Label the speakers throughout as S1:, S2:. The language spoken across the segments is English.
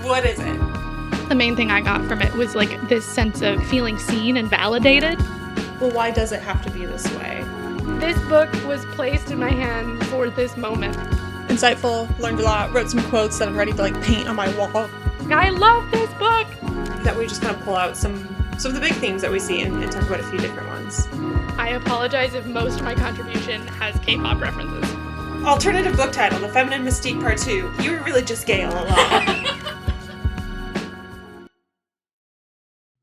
S1: What is it?
S2: The main thing I got from it was like this sense of feeling seen and validated.
S1: Well, why does it have to be this way?
S2: This book was placed in my hand for this moment.
S1: Insightful, learned a lot, wrote some quotes that I'm ready to like paint on my wall.
S2: I love this book!
S1: That we just kind of pull out some of the big themes that we see and talk about a few different ones.
S2: I apologize if most of my contribution has K-pop references.
S1: Alternative book title, The Feminine Mystique Part 2. You were really just gay all along.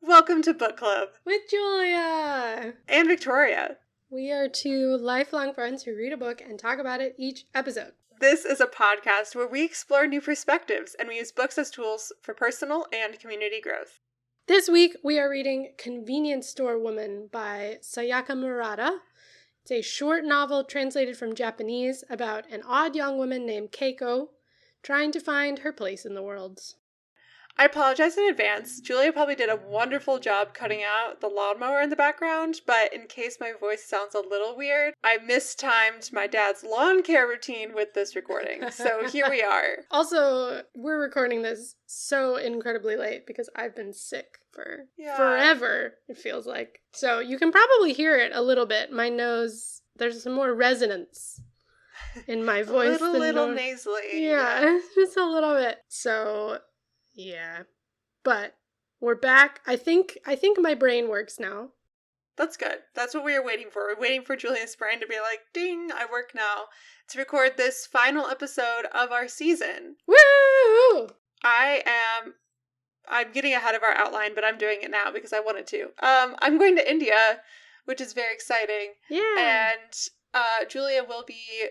S1: Welcome to Book Club.
S3: With Julia!
S1: And Victoria.
S3: We are two lifelong friends who read a book and talk about it each episode.
S1: This is a podcast where we explore new perspectives and we use books as tools for personal and community growth.
S3: This week, we are reading Convenience Store Woman by Sayaka Murata. It's a short novel translated from Japanese about an odd young woman named Keiko trying to find her place in the world.
S1: I apologize in advance. Julia probably did a wonderful job cutting out the lawnmower in the background, but in case my voice sounds a little weird, I mistimed my dad's lawn care routine with this recording. So here we are.
S3: Also, we're recording this so incredibly late because I've been sick for forever, it feels like. So you can probably hear it a little bit. My nose, there's some more resonance in my voice.
S1: A little nasally.
S3: Yeah, just a little bit. So... yeah, but we're back. I think my brain works now.
S1: That's good. That's what we are waiting for. We're waiting for Julia's brain to be like, ding, I work now, to record this final episode of our season.
S3: Woo!
S1: I'm getting ahead of our outline, but I'm doing it now because I wanted to. I'm going to India, which is very exciting.
S3: Yeah.
S1: And Julia will be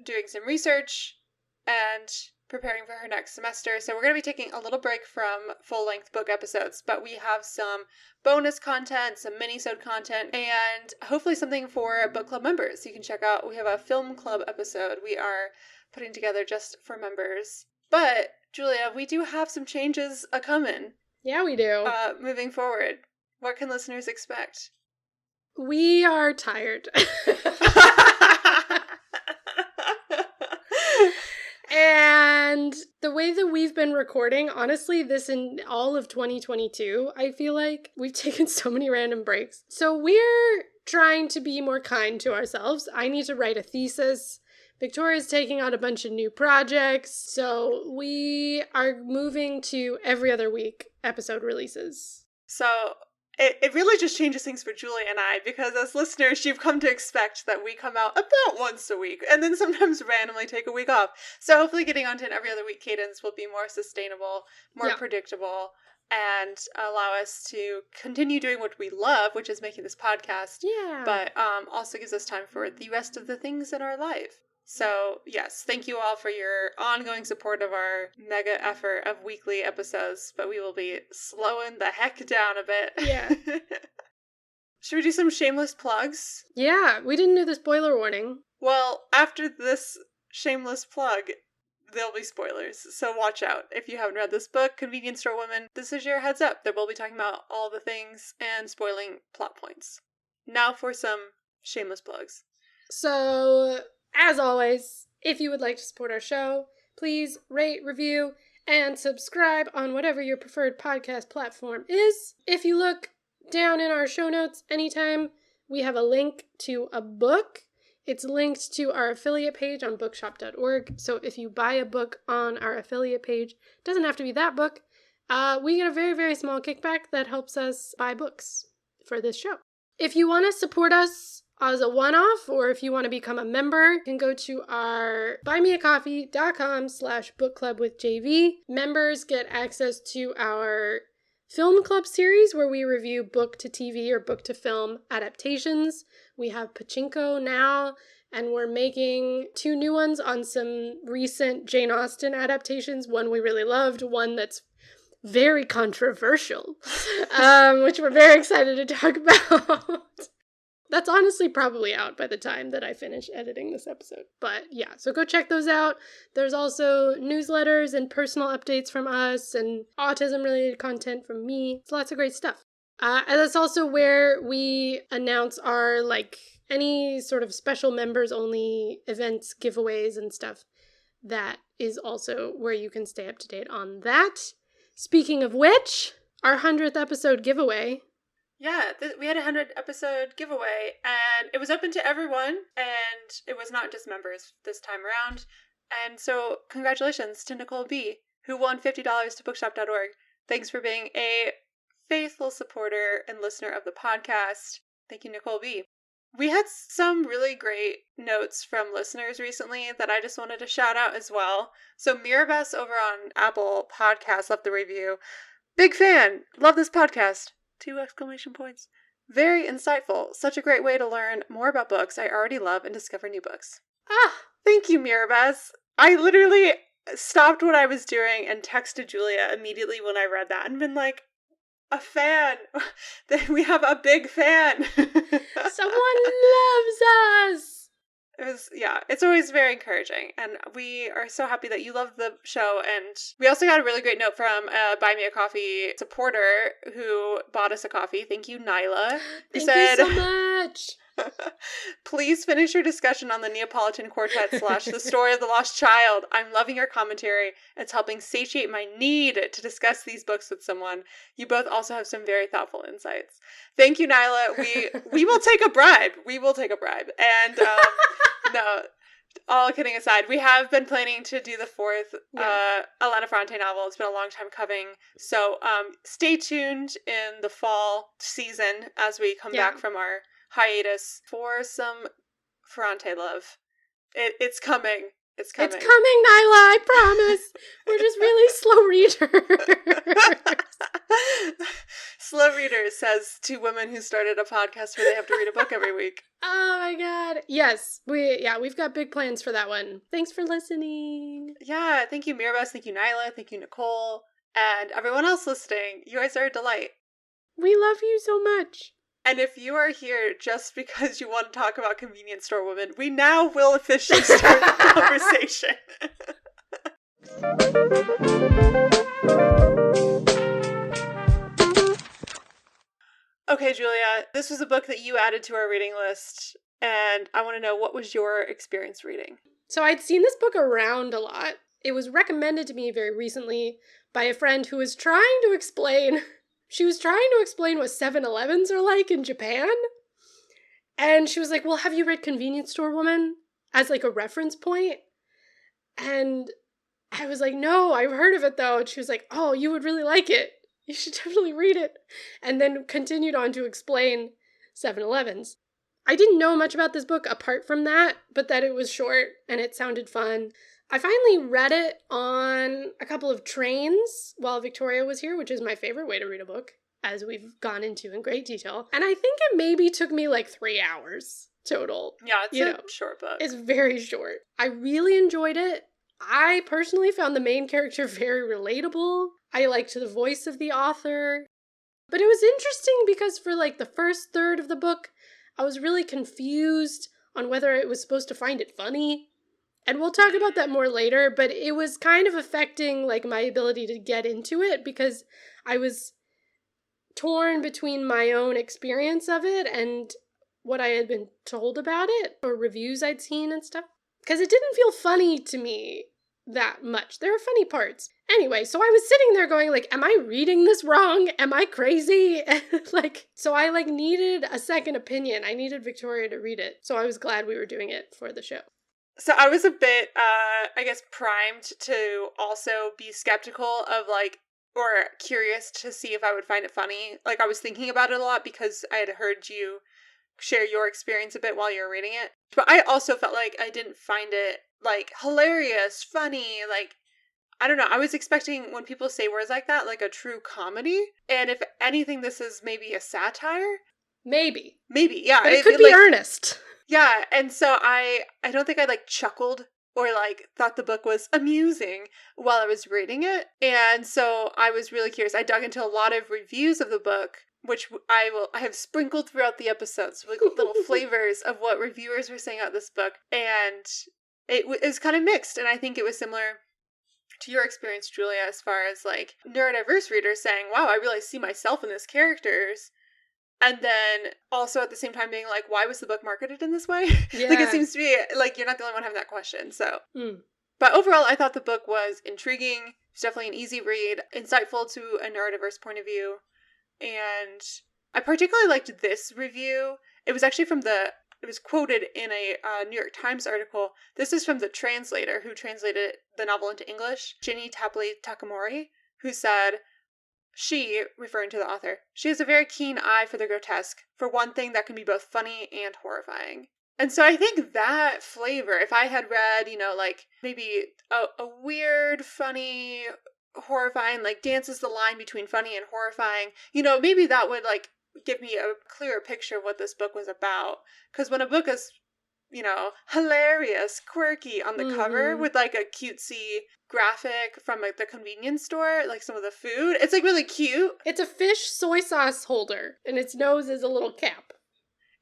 S1: doing some research and preparing for her next semester. So we're going to be taking a little break from full-length book episodes, but we have some bonus content, some mini-sode content, and hopefully something for book club members. You can check out, we have a film club episode we are putting together just for members. But, Julia, we do have some changes a-coming.
S3: Yeah, we do.
S1: Moving forward. What can listeners expect?
S3: We are tired. And the way that we've been recording, honestly, this in all of 2022, I feel like we've taken so many random breaks. So we're trying to be more kind to ourselves. I need to write a thesis. Victoria's taking on a bunch of new projects. So we are moving to every other week episode releases.
S1: So... It really just changes things for Julia and I, because as listeners, you've come to expect that we come out about once a week, and then sometimes randomly take a week off. So hopefully getting onto an every other week cadence will be more sustainable, more predictable, and allow us to continue doing what we love, which is making this podcast, but also gives us time for the rest of the things in our life. So, yes, thank you all for your ongoing support of our mega effort of weekly episodes, but we will be slowing the heck down a bit.
S3: Yeah.
S1: Should we do some shameless plugs?
S3: Yeah, we didn't do the spoiler warning.
S1: Well, after this shameless plug, there'll be spoilers, so watch out. If you haven't read this book, Convenience Store Woman, this is your heads up that we'll be talking about all the things and spoiling plot points. Now for some shameless plugs.
S3: So... as always, if you would like to support our show, please rate, review, and subscribe on whatever your preferred podcast platform is. If you look down in our show notes anytime, we have a link to a book. It's linked to our affiliate page on bookshop.org. So if you buy a book on our affiliate page, it doesn't have to be that book. We get a very, very small kickback that helps us buy books for this show. If you want to support us as a one-off, or if you want to become a member, you can go to our buymeacoffee.com/bookclubwithjv. Members get access to our film club series where we review book to TV or book to film adaptations. We have Pachinko now, and we're making 2 new ones on some recent Jane Austen adaptations. One we really loved, one that's very controversial, which we're very excited to talk about. That's honestly probably out by the time that I finish editing this episode. But yeah, so go check those out. There's also newsletters and personal updates from us and autism-related content from me. It's lots of great stuff. And that's also where we announce our, any sort of special members-only events, giveaways, and stuff that is also where you can stay up to date on that. Speaking of which, our 100th episode giveaway.
S1: Yeah, we had a 100 episode giveaway, and it was open to everyone, and it was not just members this time around. And so, congratulations to Nicole B., who won $50 to bookshop.org. Thanks for being a faithful supporter and listener of the podcast. Thank you, Nicole B. We had some really great notes from listeners recently that I just wanted to shout out as well. So Mirabes over on Apple Podcasts left the review. Big fan! Love this podcast! 2 exclamation points. Very insightful. Such a great way to learn more about books I already love and discover new books.
S3: Ah!
S1: Thank you, Mirabes. I literally stopped what I was doing and texted Julia immediately when I read that and been like, a fan. We have a big fan.
S3: Someone loves us.
S1: It's always very encouraging. And we are so happy that you love the show. And we also got a really great note from a Buy Me a Coffee supporter who bought us a coffee. Thank you, Nyla.
S3: Thank you so much.
S1: Please finish your discussion on the Neapolitan Quartet / The Story of the Lost Child. I'm loving your commentary. It's helping satiate my need to discuss these books with someone. You both also have some very thoughtful insights. Thank you, Nyla. We will take a bribe. We will take a bribe. And no, all kidding aside, we have been planning to do the 4th Elena Ferrante novel. It's been a long time coming. So stay tuned in the fall season as we come back from our hiatus for some Ferrante love. It's coming. It's coming.
S3: It's coming, Nyla, I promise. We're just really slow readers.
S1: Slow readers, says 2 women who started a podcast where they have to read a book every week.
S3: Oh my god. Yes, we've got big plans for that one. Thanks for listening.
S1: Yeah, thank you, Mirabes. Thank you, Nyla. Thank you, Nicole. And everyone else listening. You guys are a delight.
S3: We love you so much.
S1: And if you are here just because you want to talk about convenience store women, we now will officially start the conversation. Okay, Julia, this was a book that you added to our reading list, and I want to know, what was your experience reading?
S3: So I'd seen this book around a lot. It was recommended to me very recently by a friend who was trying to explain... She was trying to explain what 7-Elevens are like in Japan. And she was like, well, have you read Convenience Store Woman? As like a reference point. And I was like, no, I've heard of it though. And she was like, oh, you would really like it. You should definitely read it. And then continued on to explain 7-Elevens. I didn't know much about this book apart from that, but that it was short and it sounded fun. I finally read it on a couple of trains while Victoria was here, which is my favorite way to read a book, as we've gone into in great detail. And I think it maybe took me like 3 hours total.
S1: Yeah, it's a short book.
S3: It's very short. I really enjoyed it. I personally found the main character very relatable. I liked the voice of the author. But it was interesting because for like the first third of the book, I was really confused on whether it was supposed to find it funny. And we'll talk about that more later, but it was kind of affecting like my ability to get into it because I was torn between my own experience of it and what I had been told about it or reviews I'd seen and stuff. Because it didn't feel funny to me that much. There are funny parts. Anyway, so I was sitting there going like, am I reading this wrong? Am I crazy? So I like needed a second opinion. I needed Victoria to read it. So I was glad we were doing it for the show.
S1: So I was a bit, primed to also be skeptical of, or curious to see if I would find it funny. Like, I was thinking about it a lot because I had heard you share your experience a bit while you were reading it. But I also felt like I didn't find it, hilarious, funny, I don't know. I was expecting when people say words like that, a true comedy. And if anything, this is maybe a satire.
S3: Maybe,
S1: yeah.
S3: But it could be earnest.
S1: Yeah, and so I don't think I chuckled or thought the book was amusing while I was reading it. And so I was really curious. I dug into a lot of reviews of the book, which I have sprinkled throughout the episodes, little flavors of what reviewers were saying about this book. And it was kind of mixed. And I think it was similar to your experience, Julia, as far as neurodiverse readers saying, wow, I really see myself in these characters. And then also at the same time being why was the book marketed in this way?
S3: Yeah.
S1: It seems to be you're not the only one having that question. So, But overall, I thought the book was intriguing. It's definitely an easy read, insightful to a neurodiverse point of view. And I particularly liked this review. It was actually it was quoted in a New York Times article. This is from the translator who translated the novel into English, Ginny Tapley Takamori, who said, she, referring to the author, she has a very keen eye for the grotesque, for one thing that can be both funny and horrifying. And so I think that flavor, if I had read, like maybe a weird, funny, horrifying, like dances the line between funny and horrifying, maybe that would like give me a clearer picture of what this book was about. Because when a book is, hilarious, quirky on the cover with like a cutesy graphic from like the convenience store, like some of the food, it's like really cute.
S3: It's a fish soy sauce holder, and its nose is a little cap.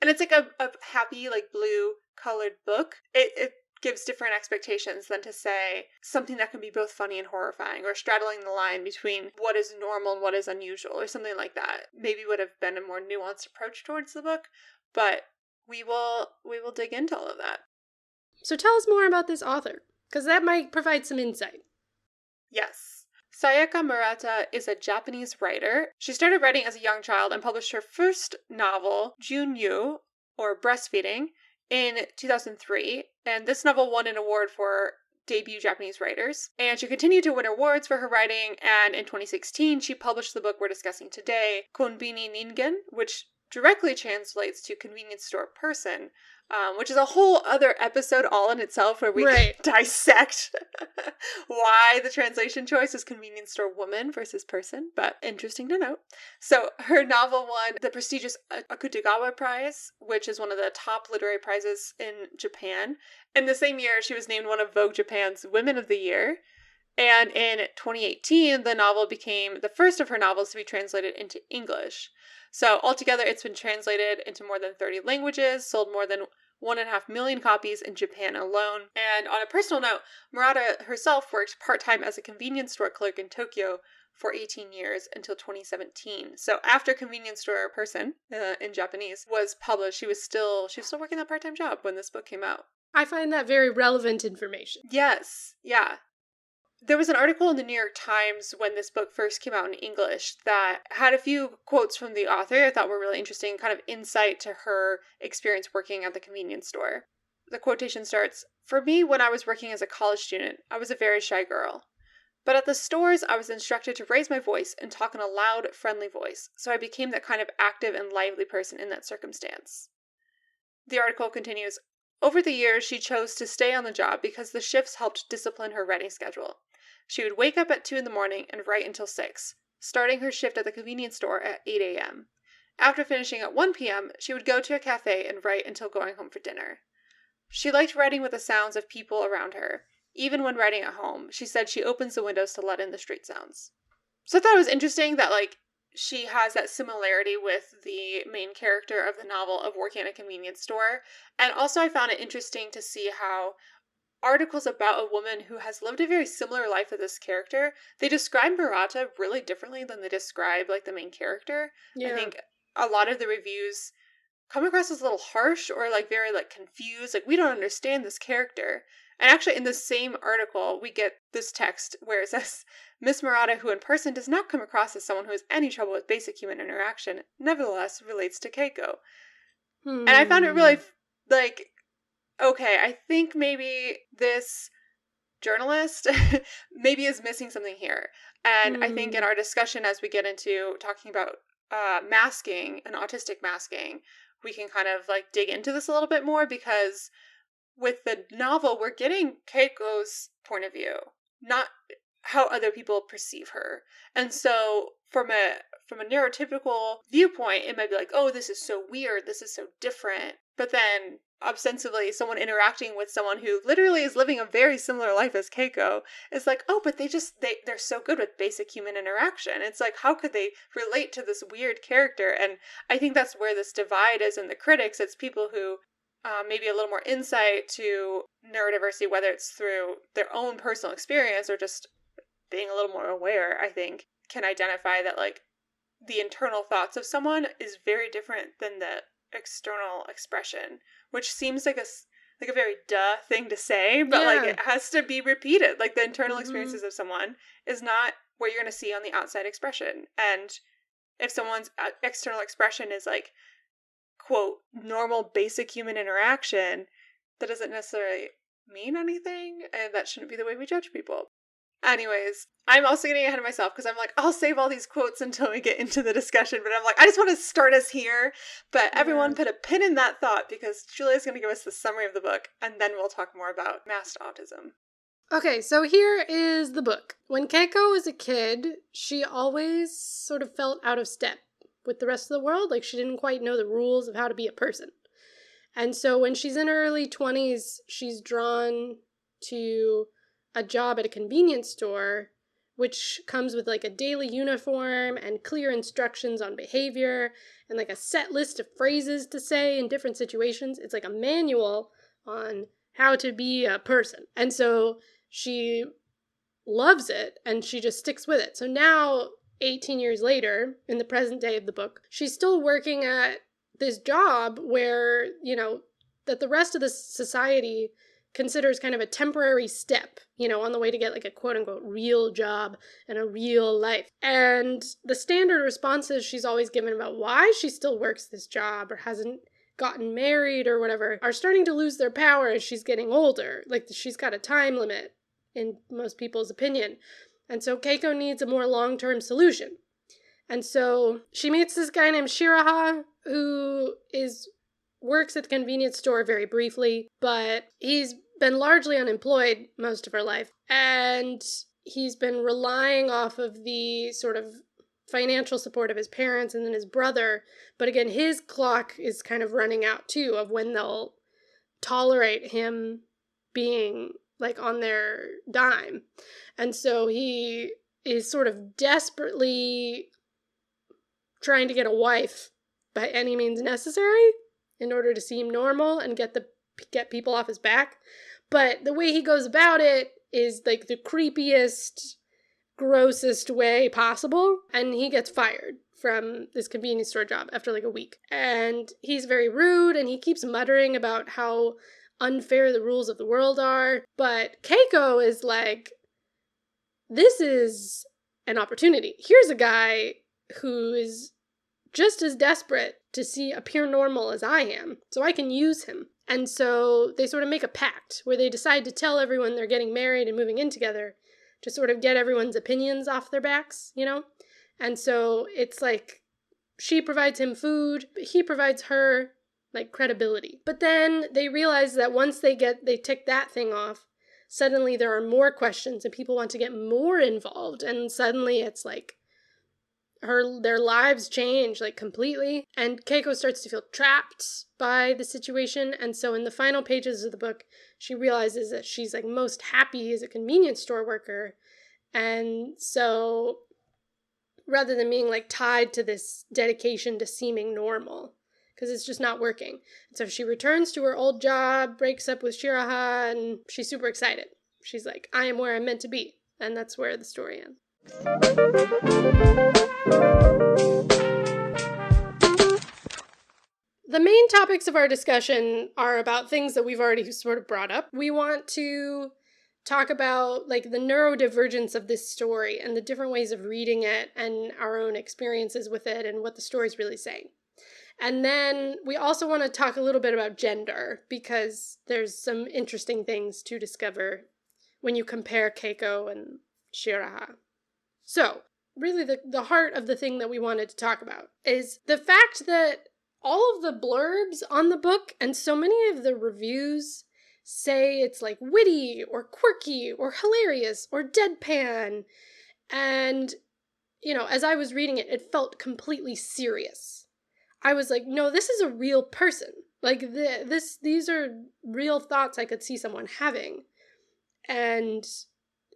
S1: And it's like a happy, like blue colored book. It gives different expectations than to say something that can be both funny and horrifying, or straddling the line between what is normal and what is unusual, or something like that. Maybe would have been a more nuanced approach towards the book, but we will dig into all of that.
S3: So tell us more about this author, because that might provide some insight.
S1: Yes. Sayaka Murata is a Japanese writer. She started writing as a young child and published her first novel, Junyu, or Breastfeeding, in 2003. And this novel won an award for debut Japanese writers. And she continued to win awards for her writing. And in 2016, she published the book we're discussing today, Konbini Ningen, which directly translates to convenience store person, which is a whole other episode all in itself where we dissect why the translation choice is convenience store woman versus person, but interesting to note. So her novel won the prestigious Akutagawa Prize, which is one of the top literary prizes in Japan. In the same year, she was named one of Vogue Japan's Women of the Year. And in 2018, the novel became the first of her novels to be translated into English. So altogether, it's been translated into more than 30 languages, sold more than 1.5 million copies in Japan alone. And on a personal note, Murata herself worked part-time as a convenience store clerk in Tokyo for 18 years until 2017. So after Convenience Store Person, in Japanese, was published, she was still working that part-time job when this book came out.
S3: I find that very relevant information.
S1: Yes, yeah. There was an article in the New York Times when this book first came out in English that had a few quotes from the author I thought were really interesting, kind of insight to her experience working at the convenience store. The quotation starts, "For me, when I was working as a college student, I was a very shy girl. But at the stores, I was instructed to raise my voice and talk in a loud, friendly voice, so I became that kind of active and lively person in that circumstance." The article continues, "Over the years, she chose to stay on the job because the shifts helped discipline her writing schedule. She would wake up at 2 in the morning and write until 6, starting her shift at the convenience store at 8 a.m. After finishing at 1 p.m., she would go to a cafe and write until going home for dinner. She liked writing with the sounds of people around her. Even when writing at home, she said she opens the windows to let in the street sounds." So I thought it was interesting that, like, she has that similarity with the main character of the novel of working at a convenience store. And also I found it interesting to see how articles about a woman who has lived a very similar life to this character, they describe Murata really differently than they describe, like, the main character. Yeah. I think a lot of the reviews come across as a little harsh or, like, very, like, confused. Like, we don't understand this character. And actually, in the same article, we get this text where it says, "Miss Murata, who in person does not come across as someone who has any trouble with basic human interaction, nevertheless relates to Keiko." And I found it really, like, okay, I think maybe this journalist maybe is missing something here. And I think in our discussion, as we get into talking about masking and autistic masking, we can kind of, like, dig into this a little bit more, because with the novel, we're getting Keiko's point of view, not how other people perceive her. And so from a neurotypical viewpoint, it might be like, oh, this is so weird, this is so different. But then ostensibly someone interacting with someone who literally is living a very similar life as Keiko is like, oh, but they're so good with basic human interaction. It's like, how could they relate to this weird character? And I think that's where this divide is in the critics. It's people who maybe a little more insight to neurodiversity, whether it's through their own personal experience or just being a little more aware, I think, can identify that, like, the internal thoughts of someone is very different than the external expression, which seems like like a very duh thing to say, but like it has to be repeated. Like the internal experiences of someone is not what you're going to see on the outside expression. And if someone's external expression is like, quote, normal basic human interaction, that doesn't necessarily mean anything, and that shouldn't be the way we judge people. Anyways, I'm also getting ahead of myself because I'm like, I'll save all these quotes until we get into the discussion, but I'm like, I just want to start us here. But everyone put a pin in that thought because Julia's going to give us the summary of the book, and then we'll talk more about masked autism.
S3: Okay, so here is the book. When Keiko was a kid, she always sort of felt out of step with the rest of the world. Like she didn't quite know the rules of how to be a person. And so when she's in her early 20s, she's drawn to a job at a convenience store, which comes with like a daily uniform and clear instructions on behavior and like a set list of phrases to say in different situations. It's like a manual on how to be a person. And so she loves it and she just sticks with it. So now, 18 years later, in the present day of the book, she's still working at this job where, you know, that the rest of the society considers kind of a temporary step, you know, on the way to get like a quote unquote real job and a real life. And the standard responses she's always given about why she still works this job or hasn't gotten married or whatever are starting to lose their power as she's getting older. Like she's got a time limit in most people's opinion. And so Keiko needs a more long-term solution. And so she meets this guy named Shiraha who works at the convenience store very briefly, but he's been largely unemployed most of her life. And he's been relying off of the sort of financial support of his parents and then his brother. But again, his clock is kind of running out too of when they'll tolerate him being like on their dime. And so he is sort of desperately trying to get a wife by any means necessary in order to seem normal and get people off his back. But the way he goes about it is like the creepiest, grossest way possible. And he gets fired from this convenience store job after like a week. And he's very rude and he keeps muttering about how unfair the rules of the world are. But Keiko is like, this is an opportunity. Here's a guy who is just as desperate to appear normal as I am, so I can use him. And so they sort of make a pact where they decide to tell everyone they're getting married and moving in together to sort of get everyone's opinions off their backs, you know? And so it's like she provides him food, but he provides her like credibility. But then they realize that once they tick that thing off, suddenly there are more questions and people want to get more involved. And suddenly it's like their lives change like completely. And Keiko starts to feel trapped by the situation. And so in the final pages of the book, she realizes that she's like most happy as a convenience store worker. And so rather than being like tied to this dedication to seeming normal, because it's just not working. And so she returns to her old job, breaks up with Shiraha, and she's super excited. She's like, I am where I'm meant to be. And that's where the story ends. The main topics of our discussion are about things that we've already sort of brought up. We want to talk about like the neurodivergence of this story and the different ways of reading it and our own experiences with it and what the story's really saying. And then we also want to talk a little bit about gender because there's some interesting things to discover when you compare Keiko and Shiraha. So, really the heart of the thing that we wanted to talk about is the fact that all of the blurbs on the book and so many of the reviews say it's like witty or quirky or hilarious or deadpan. And, you know, as I was reading it, it felt completely serious. I was like, no, this is a real person. Like these are real thoughts I could see someone having. And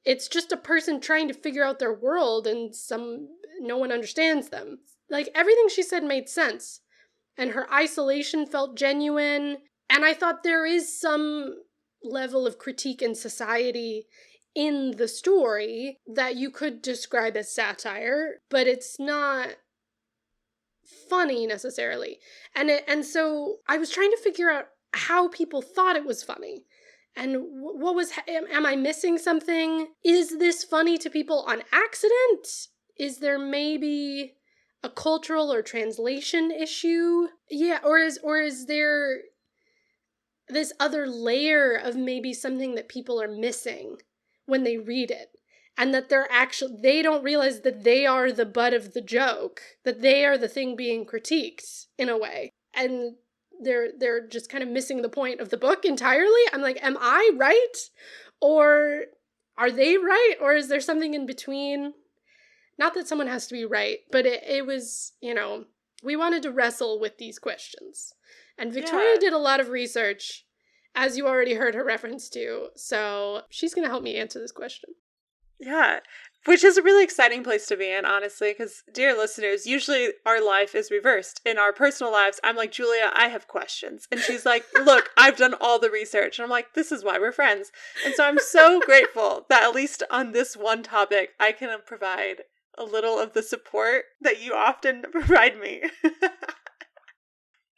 S3: it's just a person trying to figure out their world and no one understands them. Like everything she said made sense. And her isolation felt genuine. And I thought there is some level of critique in society in the story that you could describe as satire, but it's not funny necessarily. And so I was trying to figure out how people thought it was funny. And what was, am I missing something? Is this funny to people on accident? Is there maybe a cultural or translation issue? Yeah, or is there this other layer of maybe something that people are missing when they read it? And that they don't realize that they are the butt of the joke, that they are the thing being critiqued in a way. And they're just kind of missing the point of the book entirely. I'm like, am I right? Or are they right? Or is there something in between? Not that someone has to be right, but it was, we wanted to wrestle with these questions. And Victoria did a lot of research, as you already heard her reference to. So she's going to help me answer this question.
S1: Yeah, which is a really exciting place to be in, honestly, because, dear listeners, usually our life is reversed. In our personal lives, I'm like, Julia, I have questions. And she's like, look, I've done all the research. And I'm like, this is why we're friends. And so I'm so grateful that at least on this one topic, I can provide a little of the support that you often provide me.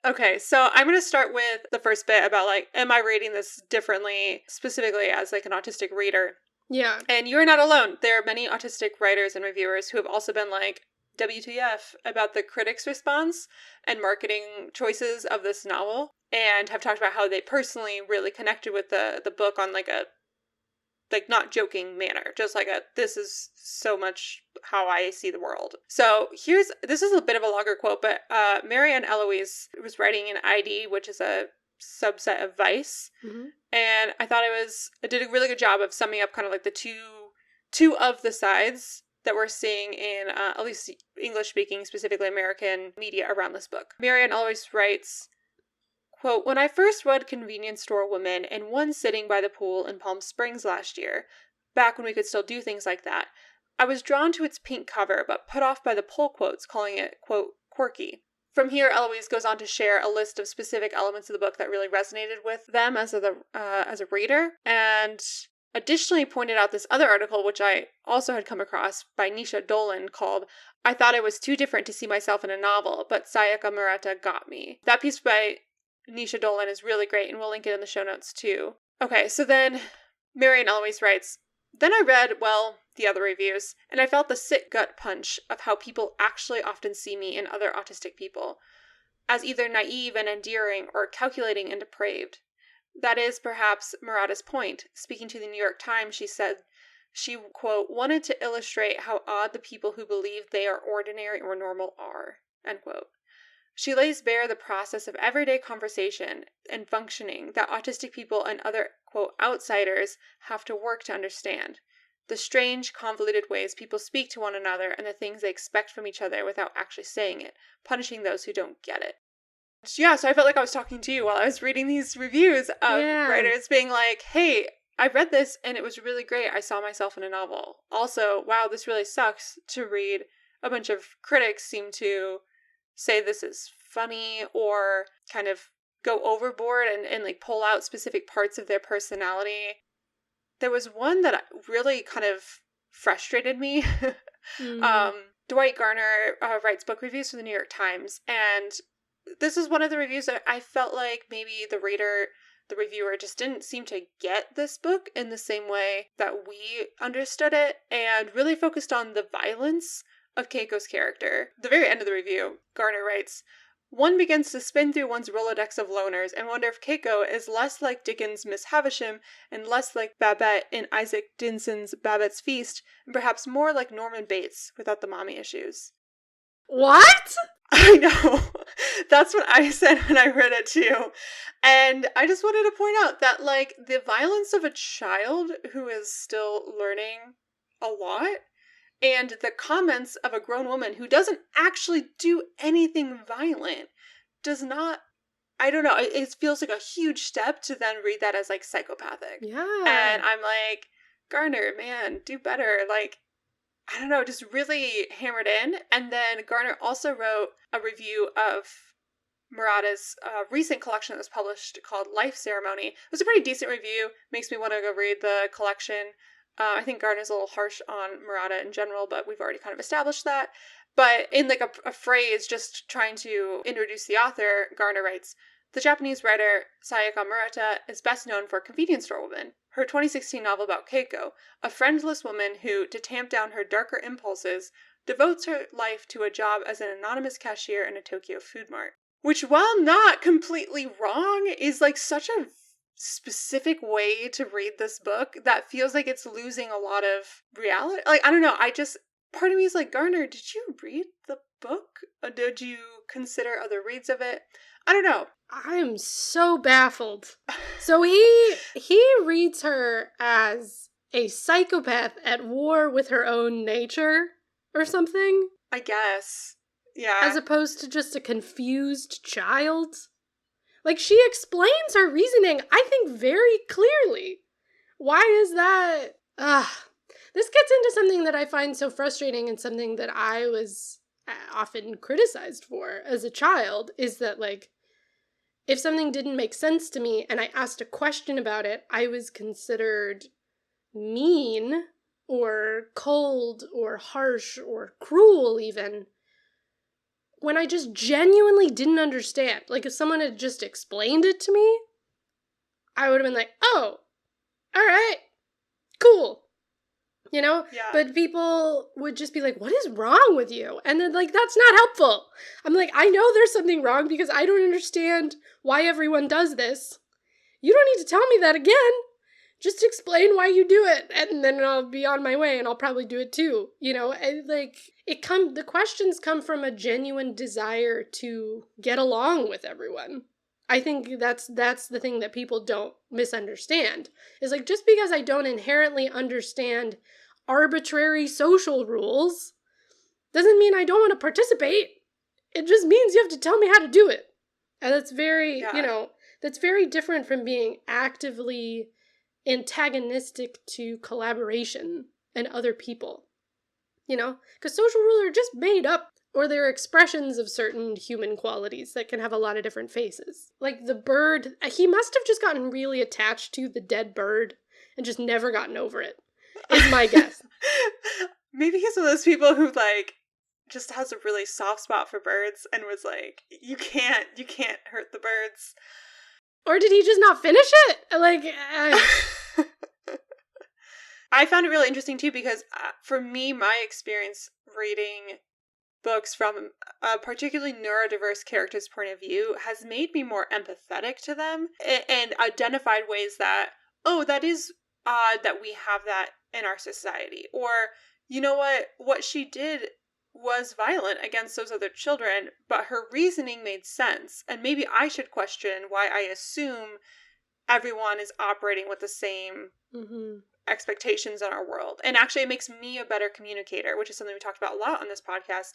S1: Okay, so I'm going to start with the first bit about, like, am I rating this differently, specifically as, like, an autistic reader?
S3: Yeah.
S1: And you're not alone. There are many autistic writers and reviewers who have also been like, WTF, about the critics' response and marketing choices of this novel, and have talked about how they personally really connected with the book on like a, like, not joking manner. Just like this is so much how I see the world. So this is a bit of a longer quote, but Marianne Eloise was writing in ID, which is a subset of Vice.
S3: Mm-hmm.
S1: And I thought it did a really good job of summing up kind of like the two of the sides that we're seeing in at least English-speaking, specifically American media around this book. Marianne always writes, quote, "When I first read Convenience Store Woman in one sitting by the pool in Palm Springs last year, back when we could still do things like that, I was drawn to its pink cover, but put off by the pull quotes calling it, quote, quirky." From here, Eloise goes on to share a list of specific elements of the book that really resonated with them as a reader, and additionally pointed out this other article, which I also had come across, by Nisha Dolan, called "I Thought I Was Too Different to See Myself in a Novel, but Sayaka Murata Got Me." That piece by Nisha Dolan is really great, and we'll link it in the show notes too. Okay, so then Marianne Eloise writes, "Then I read, well, the other reviews, and I felt the sick gut punch of how people actually often see me and other autistic people, as either naive and endearing or calculating and depraved. That is, perhaps, Murata's point. Speaking to the New York Times, she said she, quote, wanted to illustrate how odd the people who believe they are ordinary or normal are, end quote. She lays bare the process of everyday conversation and functioning that autistic people and other, quote, outsiders have to work to understand. The strange, convoluted ways people speak to one another and the things they expect from each other without actually saying it, punishing those who don't get it. Yeah, so I felt like I was talking to you while I was reading these reviews of writers being like, hey, I read this and it was really great. I saw myself in a novel. Also, wow, this really sucks to read. A bunch of critics seem to say this is funny or kind of go overboard and like pull out specific parts of their personality. There was one that really kind of frustrated me. Dwight Garner writes book reviews for the New York Times, and this is one of the reviews that I felt like maybe the reviewer just didn't seem to get this book in the same way that we understood it, and really focused on the violence of Keiko's character. The very end of the review, Garner writes, "One begins to spin through one's Rolodex of loners and wonder if Keiko is less like Dickens' Miss Havisham and less like Babette in Isaac Dinson's Babette's Feast, and perhaps more like Norman Bates without the mommy issues."
S3: What?
S1: I know. That's what I said when I read it too. And I just wanted to point out that, like, the violence of a child who is still learning a lot, and the comments of a grown woman who doesn't actually do anything violent does not, I don't know, it feels like a huge step to then read that as, like, psychopathic.
S3: Yeah.
S1: And I'm like, Garner, man, do better. Like, I don't know, just really hammered in. And then Garner also wrote a review of Murata's recent collection that was published called Life Ceremony. It was a pretty decent review. Makes me want to go read the collection. I think Garner's a little harsh on Murata in general, but we've already kind of established that. But in like a phrase, just trying to introduce the author, Garner writes, The Japanese writer Sayaka Murata is best known for Convenience Store Woman, her 2016 novel about Keiko, a friendless woman who, to tamp down her darker impulses, devotes her life to a job as an anonymous cashier in a Tokyo food mart. Which, while not completely wrong, is like such a specific way to read this book that feels like it's losing a lot of reality. Like, I don't know, part of me is like, Garner, did you read the book? Or did you consider other reads of it? I don't know.
S3: I am so baffled. So he reads her as a psychopath at war with her own nature or something?
S1: I guess. Yeah.
S3: As opposed to just a confused child? Like, she explains her reasoning, I think, very clearly. Why is that? This gets into something that I find so frustrating and something that I was often criticized for as a child, is that, like, if something didn't make sense to me and I asked a question about it, I was considered mean or cold or harsh or cruel even, when I just genuinely didn't understand. Like, if someone had just explained it to me, I would have been like, oh, all right, cool. You know?
S1: Yeah.
S3: But people would just be like, what is wrong with you? And then, like, that's not helpful. I'm like, I know there's something wrong because I don't understand why everyone does this. You don't need to tell me that again. Just explain why you do it, and then I'll be on my way, and I'll probably do it too. You know, and like, the questions come from a genuine desire to get along with everyone. I think that's the thing that people don't misunderstand. Is like, just because I don't inherently understand arbitrary social rules doesn't mean I don't want to participate. It just means you have to tell me how to do it. And that's very, that's very different from being actively antagonistic to collaboration and other people. You know? Because social rules are just made up, or they're expressions of certain human qualities that can have a lot of different faces. Like the bird, he must have just gotten really attached to the dead bird and just never gotten over it, is my guess.
S1: Maybe he's one of those people who, like, just has a really soft spot for birds and was like, you can't hurt the birds.
S3: Or did he just not finish it? Like,
S1: I found it really interesting too, because for me, my experience reading books from a particularly neurodiverse character's point of view has made me more empathetic to them and identified ways that, oh, that is odd that we have that in our society. Or, you know what she did was violent against those other children, but her reasoning made sense. And maybe I should question why I assume everyone is operating with the same expectations in our world. And actually, it makes me a better communicator, which is something we talked about a lot on this podcast.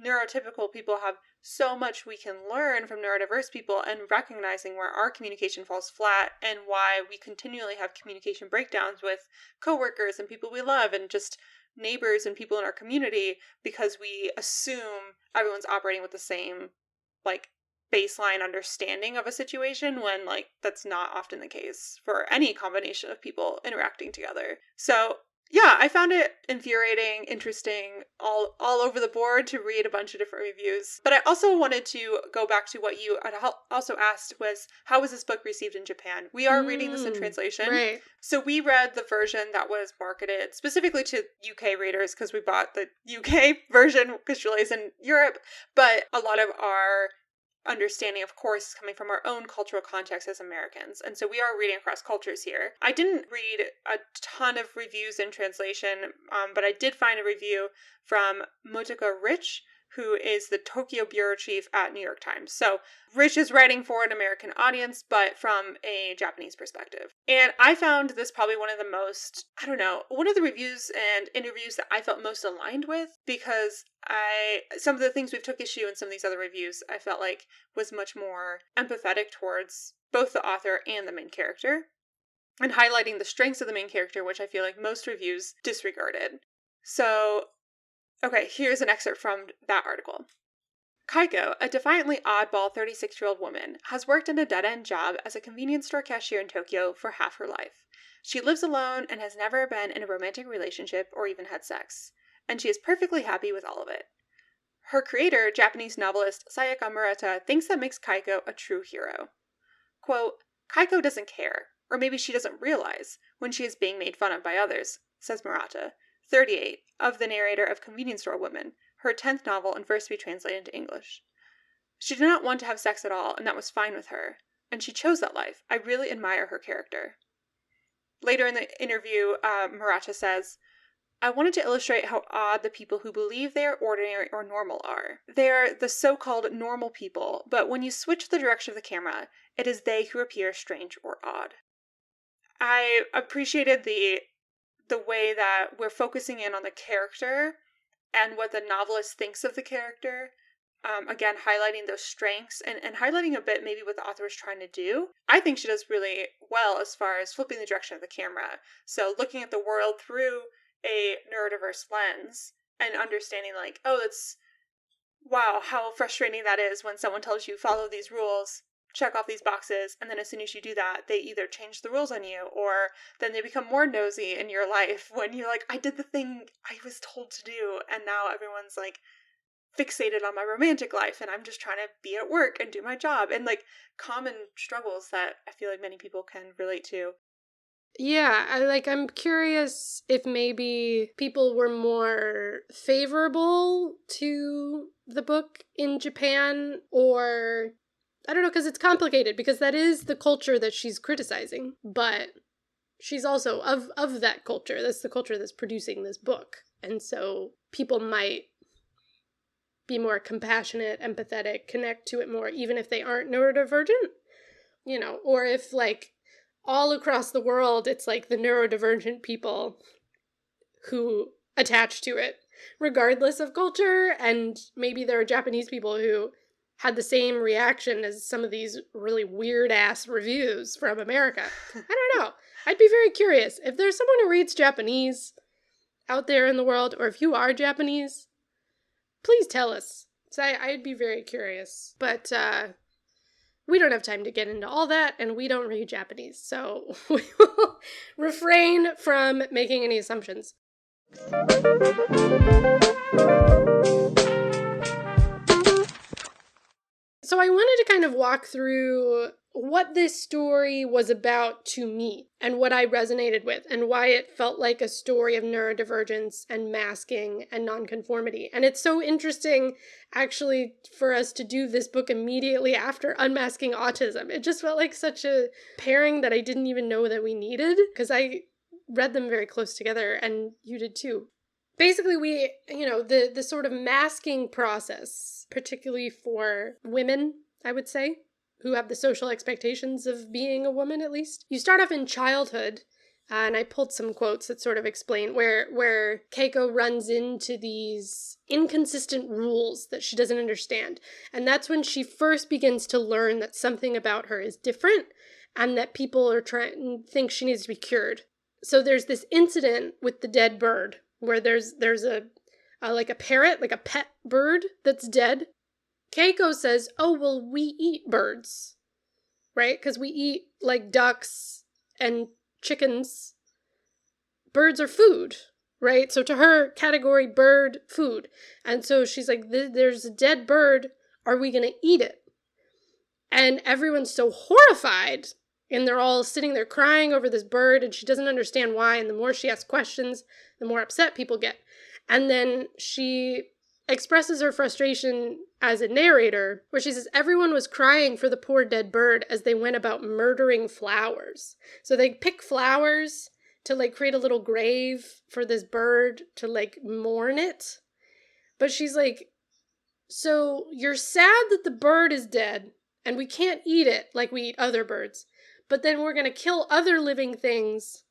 S1: Neurotypical people have so much we can learn from neurodiverse people, and recognizing where our communication falls flat and why we continually have communication breakdowns with coworkers and people we love and just neighbors and people in our community, because we assume everyone's operating with the same, like, baseline understanding of a situation, when, like, that's not often the case for any combination of people interacting together. So yeah, I found it infuriating, interesting, all over the board to read a bunch of different reviews. But I also wanted to go back to what you had also asked, was, how was this book received in Japan? We are reading this in translation.
S3: Right.
S1: So we read the version that was marketed specifically to UK readers, because we bought the UK version because Julie's in Europe. But a lot of our understanding, of course, is coming from our own cultural context as Americans. And so we are reading across cultures here. I didn't read a ton of reviews in translation, but I did find a review from Motaka Rich, who is the Tokyo bureau chief at New York Times. So Rich is writing for an American audience, but from a Japanese perspective. And I found this probably one of the most, one of the reviews and interviews that I felt most aligned with, because some of the things we've took issue in some of these other reviews, I felt like was much more empathetic towards both the author and the main character, and highlighting the strengths of the main character, which I feel like most reviews disregarded. So, okay, here's an excerpt from that article. Kaiko, a defiantly oddball 36-year-old woman, has worked in a dead-end job as a convenience store cashier in Tokyo for half her life. She lives alone and has never been in a romantic relationship or even had sex, and she is perfectly happy with all of it. Her creator, Japanese novelist Sayaka Murata, thinks that makes Kaiko a true hero. Quote, Kaiko doesn't care, or maybe she doesn't realize, when she is being made fun of by others, says Murata, 38, of the narrator of Convenience Store Woman, her 10th novel and first to be translated into English. She did not want to have sex at all, and that was fine with her. And she chose that life. I really admire her character. Later in the interview, Murata says, I wanted to illustrate how odd the people who believe they are ordinary or normal are. They are the so-called normal people, but when you switch the direction of the camera, it is they who appear strange or odd. I appreciated the way that we're focusing in on the character and what the novelist thinks of the character. Again, highlighting those strengths and highlighting a bit maybe what the author is trying to do. I think she does really well as far as flipping the direction of the camera. So looking at the world through a neurodiverse lens and understanding like, oh, wow, how frustrating that is when someone tells you follow these rules, check off these boxes, and then as soon as you do that, they either change the rules on you or then they become more nosy in your life when you're like, I did the thing I was told to do, and now everyone's like fixated on my romantic life and I'm just trying to be at work and do my job, and like common struggles that I feel like many people can relate to.
S3: Yeah, I'm curious if maybe people were more favorable to the book in Japan, or I don't know, because it's complicated, because that is the culture that she's criticizing, but she's also of that culture. That's the culture that's producing this book. And so people might be more compassionate, empathetic, connect to it more, even if they aren't neurodivergent, or if like all across the world, it's like the neurodivergent people who attach to it, regardless of culture. And maybe there are Japanese people who had the same reaction as some of these really weird-ass reviews from America. I don't know. I'd be very curious. If there's someone who reads Japanese out there in the world, or if you are Japanese, please tell us. So I'd be very curious. But we don't have time to get into all that, and we don't read Japanese, so we will refrain from making any assumptions. So I wanted to kind of walk through what this story was about to me and what I resonated with and why it felt like a story of neurodivergence and masking and nonconformity. And it's so interesting, actually, for us to do this book immediately after Unmasking Autism. It just felt like such a pairing that I didn't even know that we needed, because I read them very close together, and you did too. Basically, the sort of masking process, particularly for women, I would say, who have the social expectations of being a woman, at least. You start off in childhood, and I pulled some quotes that sort of explain where Keiko runs into these inconsistent rules that she doesn't understand. And that's when she first begins to learn that something about her is different and that people are think she needs to be cured. So there's this incident with the dead bird where there's a parrot, like a pet bird that's dead. Keiko says, oh, well, we eat birds, right? Because we eat, like, ducks and chickens. Birds are food, right? So to her, category bird, food. And so she's like, there's a dead bird. Are we going to eat it? And everyone's so horrified, and they're all sitting there crying over this bird, and she doesn't understand why. And the more she asks questions, the more upset people get. And then she expresses her frustration as a narrator, where she says everyone was crying for the poor dead bird as they went about murdering flowers. So they pick flowers to, like, create a little grave for this bird to, like, mourn it. But she's like, so you're sad that the bird is dead and we can't eat it like we eat other birds, but then we're going to kill other living things,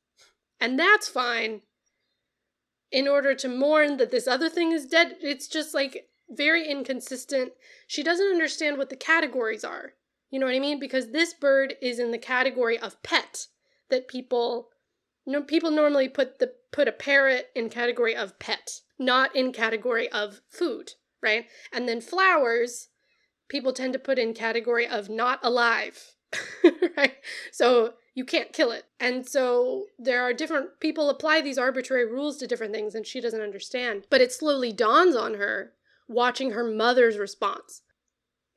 S3: and that's fine, in order to mourn that this other thing is dead. It's just, like, very inconsistent. She doesn't understand what the categories are. You know what I mean? Because this bird is in the category of pet, that people normally put a parrot in category of pet, not in category of food, right? And then flowers, people tend to put in category of not alive, right? So you can't kill it. And so there are different people apply these arbitrary rules to different things, and she doesn't understand. But it slowly dawns on her watching her mother's response.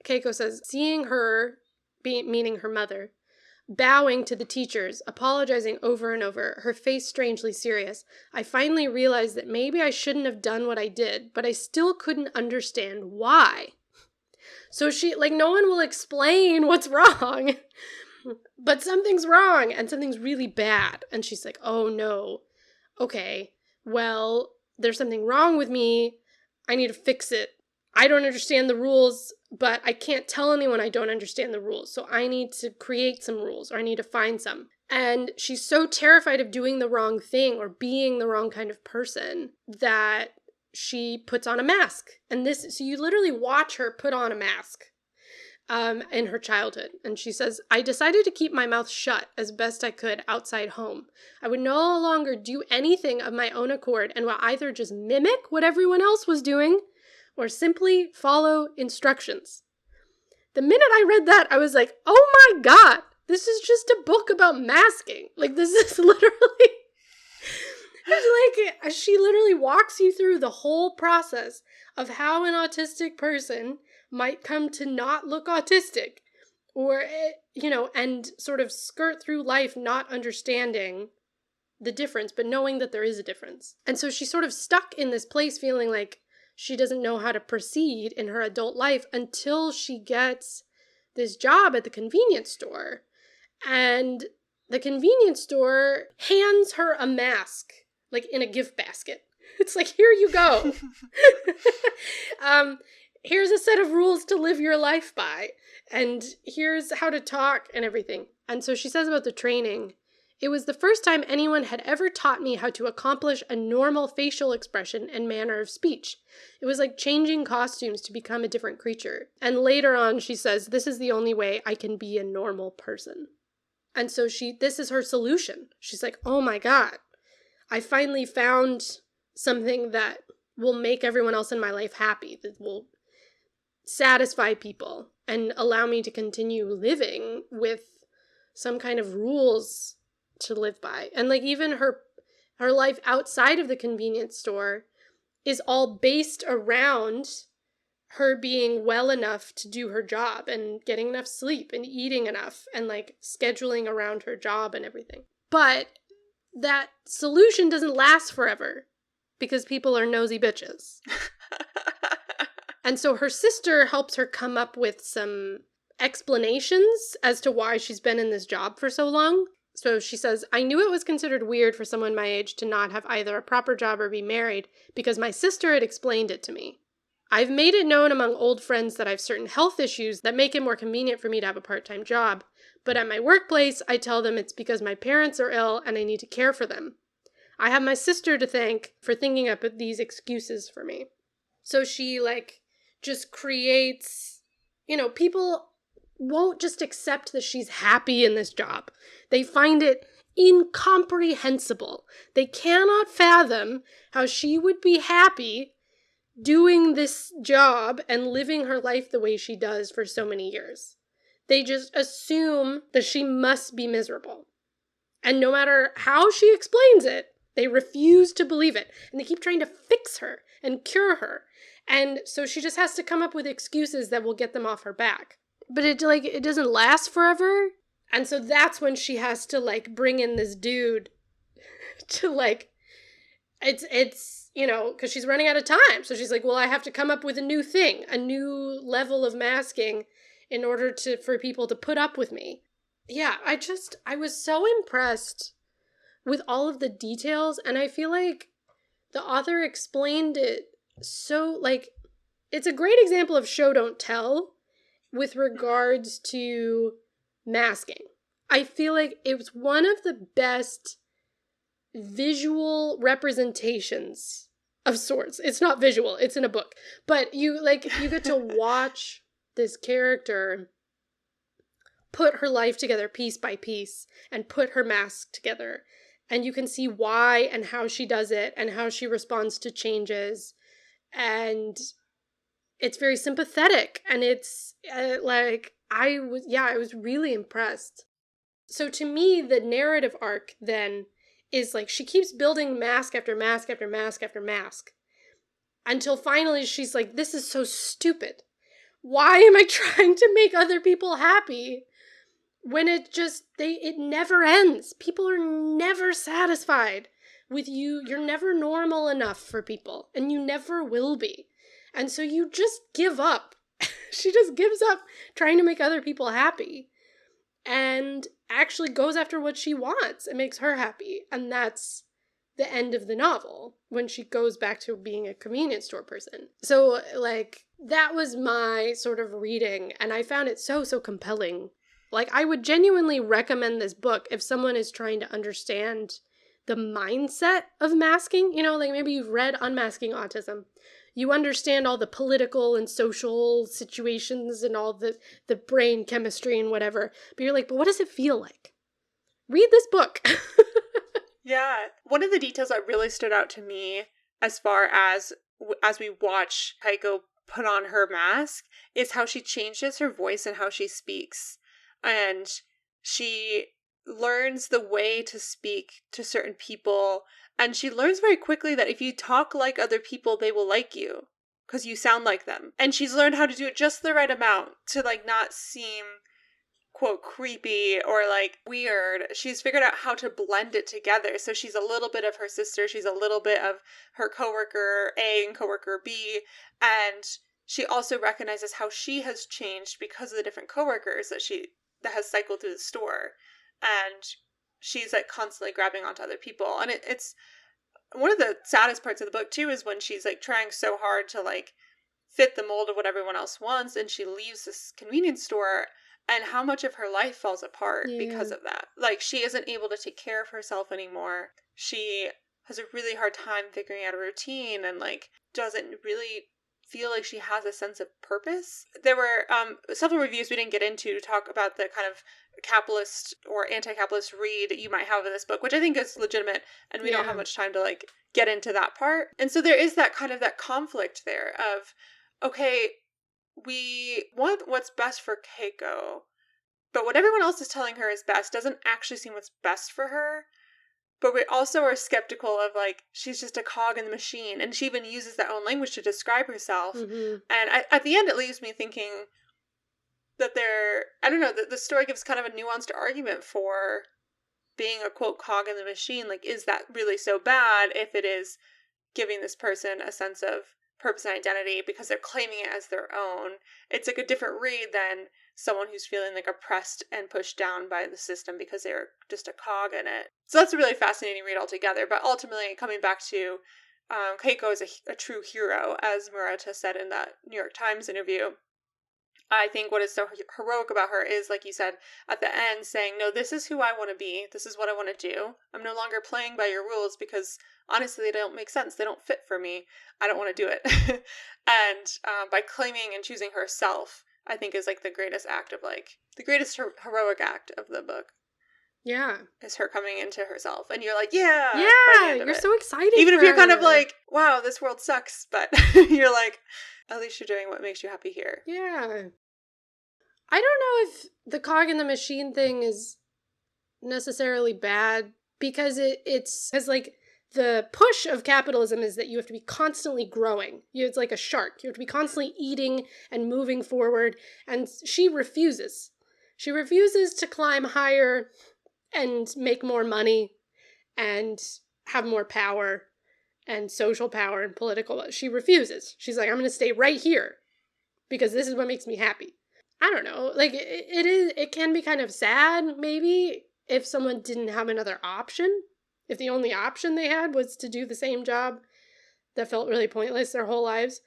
S3: Keiko says, seeing her, meaning her mother, bowing to the teachers, apologizing over and over, her face strangely serious, I finally realized that maybe I shouldn't have done what I did, but I still couldn't understand why. So she, like, no one will explain what's wrong, but something's wrong and something's really bad. And she's like, oh no, okay, well, there's something wrong with me. I need to fix it. I don't understand the rules, but I can't tell anyone I don't understand the rules. So I need to create some rules, or I need to find some. And she's so terrified of doing the wrong thing or being the wrong kind of person that she puts on a mask. And so you literally watch her put on a mask in her childhood. And she says, I decided to keep my mouth shut as best I could outside home. I would no longer do anything of my own accord and will either just mimic what everyone else was doing or simply follow instructions. The minute I read that, I was like, oh my God, this is just a book about masking. Like, this is literally, it's like, she literally walks you through the whole process of how an autistic person might come to not look autistic, or, and sort of skirt through life not understanding the difference, but knowing that there is a difference. And so she's sort of stuck in this place feeling like she doesn't know how to proceed in her adult life until she gets this job at the convenience store. And the convenience store hands her a mask, like in a gift basket. It's like, here you go. Here's a set of rules to live your life by. And here's how to talk and everything. And so she says about the training, it was the first time anyone had ever taught me how to accomplish a normal facial expression and manner of speech. It was like changing costumes to become a different creature. And later on, she says, this is the only way I can be a normal person. And so this is her solution. She's like, oh my God, I finally found something that will make everyone else in my life happy, that will satisfy people and allow me to continue living with some kind of rules to live by. And like even her life outside of the convenience store is all based around her being well enough to do her job and getting enough sleep and eating enough and like scheduling around her job and everything. But that solution doesn't last forever because people are nosy bitches. And so her sister helps her come up with some explanations as to why she's been in this job for so long. So she says, I knew it was considered weird for someone my age to not have either a proper job or be married because my sister had explained it to me. I've made it known among old friends that I have certain health issues that make it more convenient for me to have a part-time job. But at my workplace, I tell them it's because my parents are ill and I need to care for them. I have my sister to thank for thinking up these excuses for me. So she just creates, people won't just accept that she's happy in this job. They find it incomprehensible. They cannot fathom how she would be happy doing this job and living her life the way she does for so many years. They just assume that she must be miserable. And no matter how she explains it, they refuse to believe it. And they keep trying to fix her and cure her. And so she just has to come up with excuses that will get them off her back. But it doesn't last forever. And so that's when she has to bring in this dude to it's because she's running out of time. So she's like, well, I have to come up with a new thing, a new level of masking in order for people to put up with me. Yeah, I was so impressed with all of the details. And I feel like the author explained it so, it's a great example of show don't tell with regards to masking. I feel like it was one of the best visual representations of sorts. It's not visual, it's in a book. But you get to watch this character put her life together piece by piece and put her mask together. And you can see why and how she does it and how she responds to changes. And it's very sympathetic. And it's I was really impressed. So to me, the narrative arc then is she keeps building mask after mask after mask after mask. Until finally she's like, this is so stupid. Why am I trying to make other people happy when it never ends? People are never satisfied with you. You're never normal enough for people, and you never will be. And so you just give up. She just gives up trying to make other people happy and actually goes after what she wants and makes her happy. And that's the end of the novel, when she goes back to being a convenience store person. So, like, that was my sort of reading, and I found it so compelling. Like, I would genuinely recommend this book if someone is trying to understand the mindset of masking. You know, like, maybe you've read Unmasking Autism. You understand all the political and social situations and all the brain chemistry and whatever, but you're like, but what does it feel like? Read this book.
S1: Yeah. One of the details that really stood out to me as far as we watch Kaiko put on her mask is how she changes her voice and how she speaks. And she learns the way to speak to certain people. And she learns very quickly that if you talk like other people, they will like you because you sound like them. And she's learned how to do it just the right amount to, like, not seem, quote, creepy or, like, weird. She's figured out how to blend it together. So she's a little bit of her sister. She's a little bit of her coworker A and coworker B. And she also recognizes how she has changed because of the different coworkers that has cycled through the store. And she's, like, constantly grabbing onto other people. And it's one of the saddest parts of the book, too, is when she's, like, trying so hard to, like, fit the mold of what everyone else wants, and she leaves this convenience store, and how much of her life falls apart because of that. Like, she isn't able to take care of herself anymore. She has a really hard time figuring out a routine and, like, doesn't really feel like she has a sense of purpose. There were several reviews we didn't get into to talk about the kind of capitalist or anti-capitalist read that you might have in this book, which I think is legitimate, and we don't have much time to, like, get into that part. And so there is that kind of that conflict there of, okay, we want what's best for Keiko, but what everyone else is telling her is best doesn't actually seem what's best for her. But we also are skeptical of, like, she's just a cog in the machine. And she even uses that own language to describe herself. Mm-hmm. And at the end, it leaves me thinking that the story gives kind of a nuanced argument for being a, quote, cog in the machine. Like, is that really so bad if it is giving this person a sense of purpose and identity because they're claiming it as their own? It's, like, a different read than someone who's feeling, like, oppressed and pushed down by the system because they're just a cog in it. So that's a really fascinating read altogether. But ultimately, coming back to Keiko is a true hero, as Murata said in that New York Times interview. I think what is so heroic about her is, like you said, at the end saying, no, this is who I want to be. This is what I want to do. I'm no longer playing by your rules because, honestly, they don't make sense. They don't fit for me. I don't want to do it. And by claiming and choosing herself, I think is, like, the greatest act of, like, the greatest heroic act of the book.
S3: Yeah.
S1: Is her coming into herself. And you're like, yeah.
S3: Yeah, you're so excited.
S1: Even if you're kind of like, wow, this world sucks. But you're like, at least you're doing what makes you happy here.
S3: Yeah. I don't know if the cog in the machine thing is necessarily bad because it's like the push of capitalism is that you have to be constantly growing. It's like a shark. You have to be constantly eating and moving forward. And she refuses. She refuses to climb higher and make more money and have more power and social power and political. She refuses. She's like, I'm going to stay right here because this is what makes me happy. I don't know. Like, it can be kind of sad, maybe, if someone didn't have another option. If the only option they had was to do the same job that felt really pointless their whole lives.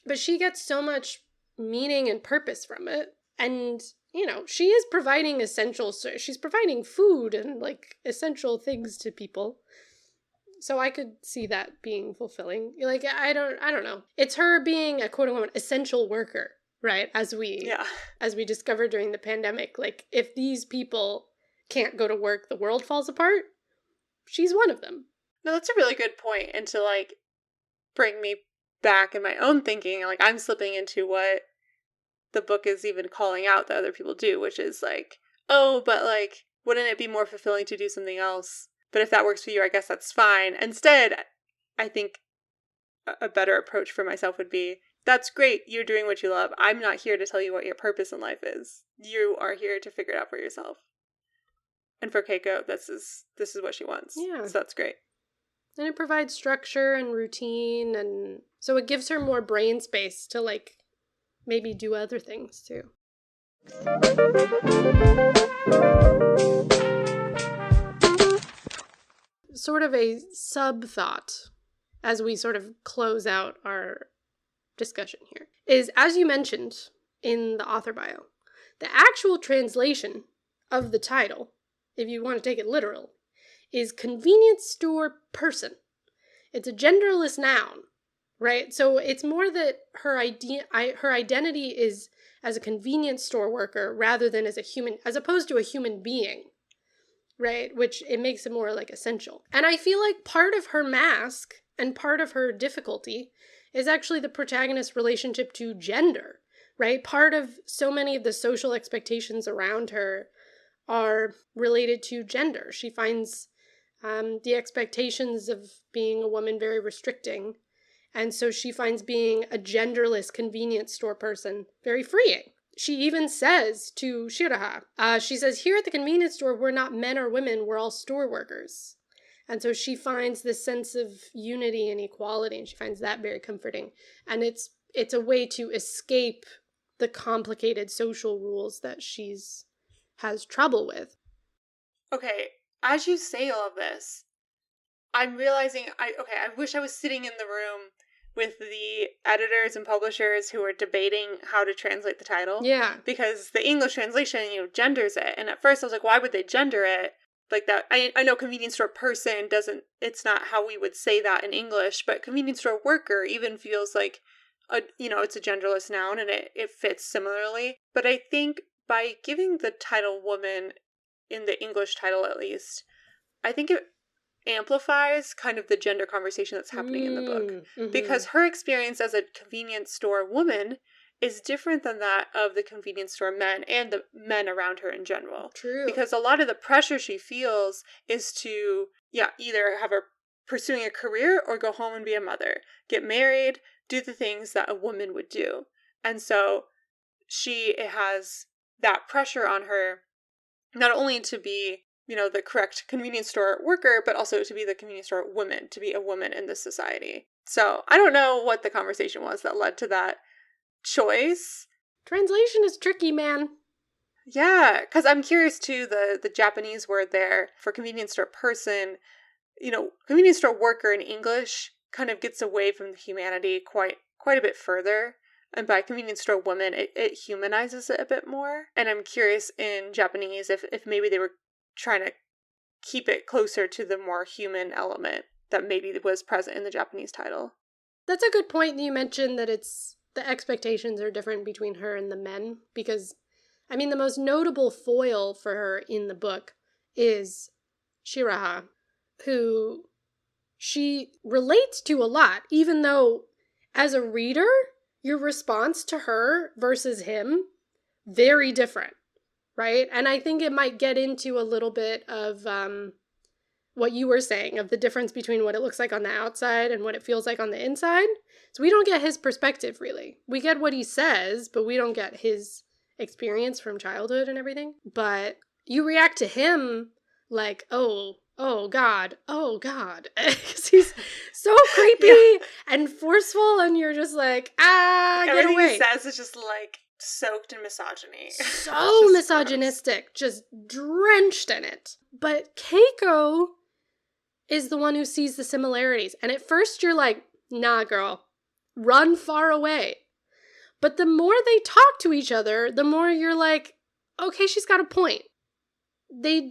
S3: But she gets so much meaning and purpose from it. And, you know, she is providing she's providing food and, like, essential things to people. So I could see that being fulfilling. Like, I don't know. It's her being a quote-unquote essential worker, right? As we discovered during the pandemic. Like, if these people can't go to work, the world falls apart. She's one of them.
S1: No, that's a really good point. And to, like, bring me back in my own thinking, like, I'm slipping into what the book is even calling out that other people do, which is like, oh, but, like, wouldn't it be more fulfilling to do something else? But if that works for you, I guess that's fine. Instead, I think a better approach for myself would be, that's great, you're doing what you love. I'm not here to tell you what your purpose in life is. You are here to figure it out for yourself. And for Keiko, this is what she wants.
S3: Yeah.
S1: So that's great.
S3: And it provides structure and routine, and so it gives her more brain space to, like, maybe do other things too. Sort of a sub-thought as we sort of close out our discussion here is, as you mentioned in the author bio, the actual translation of the title, if you want to take it literal, is convenience store person. It's a genderless noun, right? So it's more that her identity is as a convenience store worker rather than as a human, as opposed to a human being, right? Which it makes it more like essential. And I feel like part of her mask and part of her difficulty is actually the protagonist's relationship to gender, right? Part of so many of the social expectations around her are related to gender. She finds the expectations of being a woman very restricting, and so she finds being a genderless convenience store person very freeing. She even says to Shiraha, she says, here at the convenience store, we're not men or women, we're all store workers. And so she finds this sense of unity and equality, and she finds that very comforting. And it's a way to escape the complicated social rules that has trouble with.
S1: Okay, as you say all of this, I'm realizing, I wish I was sitting in the room with the editors and publishers who are debating how to translate the title.
S3: Yeah.
S1: Because the English translation, genders it. And at first I was like, why would they gender it like that? I know convenience store person it's not how we would say that in English, but convenience store worker even feels like, it's a genderless noun, and it fits similarly. But I think by giving the title woman, in the English title at least, I think it amplifies kind of the gender conversation that's happening in the book.
S3: Mm-hmm.
S1: Because her experience as a convenience store woman is different than that of the convenience store men and the men around her in general.
S3: True.
S1: Because a lot of the pressure she feels is to, either have her pursuing a career or go home and be a mother, get married, do the things that a woman would do. And so she has that pressure on her, not only to be the correct convenience store worker, but also to be the convenience store woman, to be a woman in this society. So I don't know what the conversation was that led to that choice.
S3: Translation is tricky, man.
S1: Yeah, because I'm curious too, the Japanese word there for convenience store person, convenience store worker in English kind of gets away from the humanity quite a bit further. And by convenience store woman, it humanizes it a bit more. And I'm curious in Japanese if maybe they were trying to keep it closer to the more human element that maybe was present in the Japanese title.
S3: That's a good point. You mentioned that the expectations are different between her and the men, because, I mean, the most notable foil for her in the book is Shiraha, who she relates to a lot, even though as a reader, your response to her versus him, very different. Right? And I think it might get into a little bit of what you were saying, of the difference between what it looks like on the outside and what it feels like on the inside. So we don't get his perspective, really. We get what he says, but we don't get his experience from childhood and everything. But you react to him like, oh God, because he's so creepy and forceful, and you're just like, get
S1: Everything
S3: away.
S1: he says is just like soaked in misogyny.
S3: So misogynistic, just drenched in it. But Keiko is the one who sees the similarities. And at first you're like, nah, girl, run far away. But the more they talk to each other, the more you're like, okay, she's got a point. They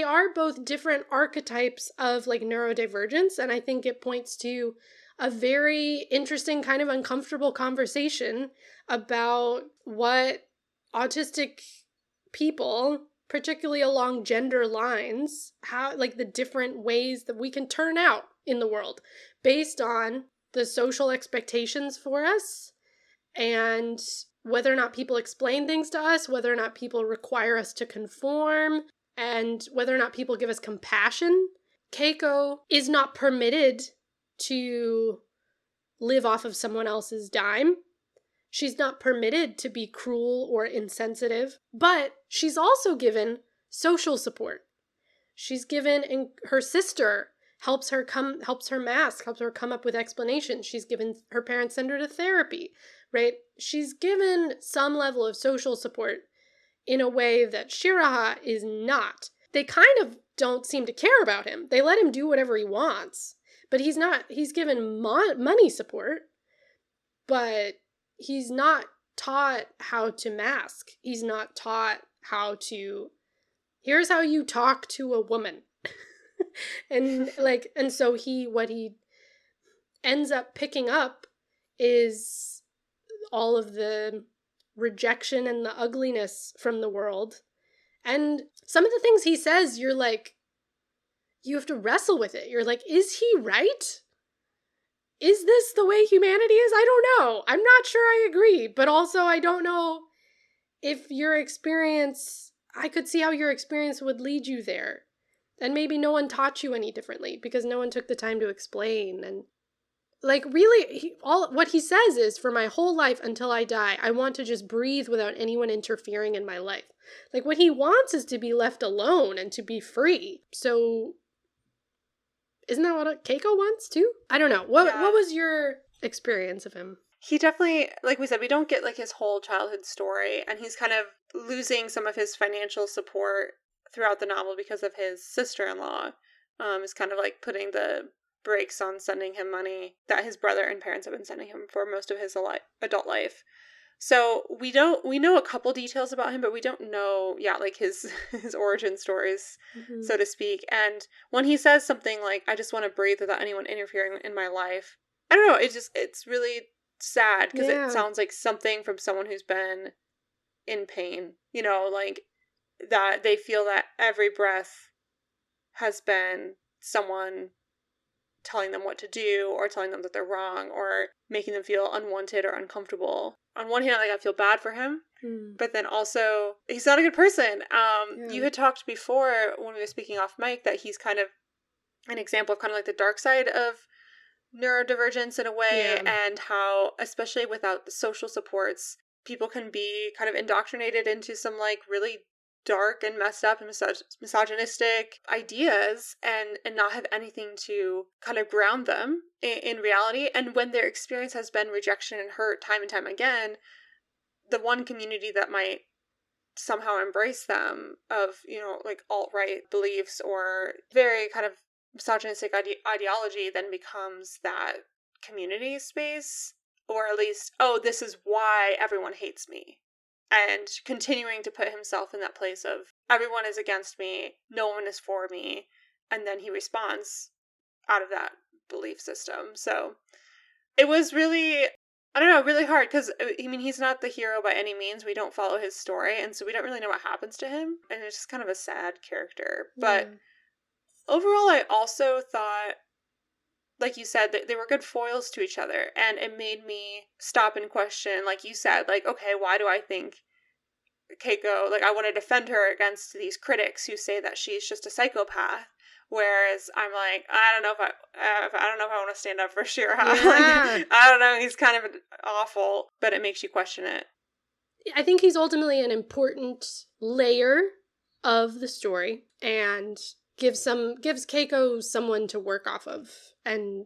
S3: are both different archetypes of like neurodivergence, and I think it points to a very interesting kind of uncomfortable conversation about what autistic people, particularly along gender lines, how like the different ways that we can turn out in the world based on the social expectations for us, and whether or not people explain things to us, whether or not people require us to conform, and whether or not people give us compassion. Keiko is not permitted to live off of someone else's dime. She's not permitted to be cruel or insensitive, but she's also given social support. She's given, and her sister helps her mask, helps her come up with explanations. She's given, her parents send her to therapy, right? She's given some level of social support in a way that Shiraha is not. They kind of don't seem to care about him. They let him do whatever he wants, but he's given money support, but he's not taught how to mask. He's not taught how to, here's how you talk to a woman. and so what he ends up picking up is all of the rejection and the ugliness from the world. And some of the things he says, you're like, you have to wrestle with it. You're like, is he right? Is this the way humanity is? I don't know. I'm not sure I agree. But also, I don't know if your experience, I could see how your experience would lead you there. And maybe no one taught you any differently because no one took the time to explain. And like, really, what he says is, for my whole life until I die, I want to just breathe without anyone interfering in my life. Like, what he wants is to be left alone and to be free. So, isn't that what Keiko wants too? I don't know. What was your experience of him?
S1: He definitely, like we said, we don't get like his whole childhood story, and he's kind of losing some of his financial support throughout the novel because of his sister-in-law. Is kind of like putting the brakes on sending him money that his brother and parents have been sending him for most of his adult life. So we know a couple details about him, but we don't know, like his origin stories, so to speak. And when he says something like, I just want to breathe without anyone interfering in my life, I don't know, it's really sad because it sounds like something from someone who's been in pain, like that they feel that every breath has been someone telling them what to do or telling them that they're wrong or making them feel unwanted or uncomfortable. On one hand, like, I feel bad for him, but then also he's not a good person. You had talked before when we were speaking off mic that he's kind of an example of kind of like the dark side of neurodivergence in a way, and how, especially without the social supports, people can be kind of indoctrinated into some like really dark and messed up and misogynistic ideas and not have anything to kind of ground them in reality. And when their experience has been rejection and hurt time and time again, the one community that might somehow embrace them of, like alt-right beliefs or very kind of misogynistic ideology then becomes that community space, or at least, this is why everyone hates me. And continuing to put himself in that place of, everyone is against me, no one is for me, and then he responds out of that belief system. So it was really, really hard, because, he's not the hero by any means. We don't follow his story, and so we don't really know what happens to him, and it's just kind of a sad character. But overall, I also thought, like you said, that they were good foils to each other, and it made me stop and question, like you said, like, okay, why do I think Keiko, like, I want to defend her against these critics who say that she's just a psychopath, whereas I'm like, I don't know if I want to stand up for Shiraha. Like, I don't know, he's kind of awful, but it makes you question it.
S3: I think he's ultimately an important layer of the story, and gives Keiko someone to work off of, and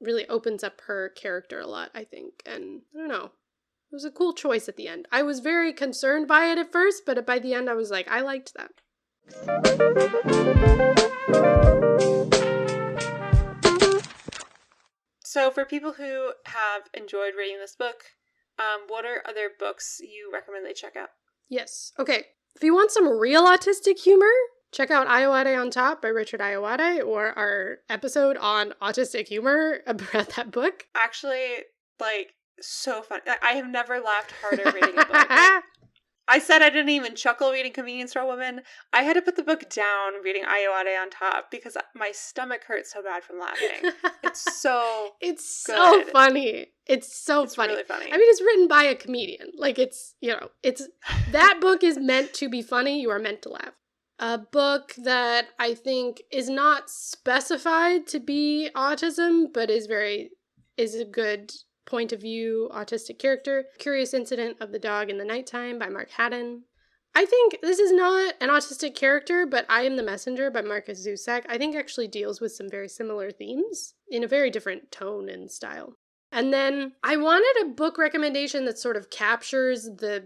S3: really opens up her character a lot, I think. And I don't know, it was a cool choice at the end. I was very concerned by it at first, but by the end I was like, I liked that.
S1: So for people who have enjoyed reading this book, what are other books you recommend they check out?
S3: Yes. Okay. If you want some real autistic humor, check out Ayoade on Top by Richard Ayoade, or our episode on autistic humor about that book.
S1: Actually, like, so fun. I have never laughed harder reading a book. I said I didn't even chuckle reading Convenience Store Woman. I had to put the book down reading Ayoade on Top because my stomach hurt so bad from laughing. It's so
S3: so funny. It's funny.
S1: Really funny.
S3: I mean, it's written by a comedian. Like, it's that book is meant to be funny. You are meant to laugh. A book that I think is not specified to be autism, but is a good point of view autistic character. Curious Incident of the Dog in the Nighttime by Mark Haddon. I think this is not an autistic character, but I Am the Messenger by Marcus Zusak, I think actually deals with some very similar themes in a very different tone and style. And then I wanted a book recommendation that sort of captures the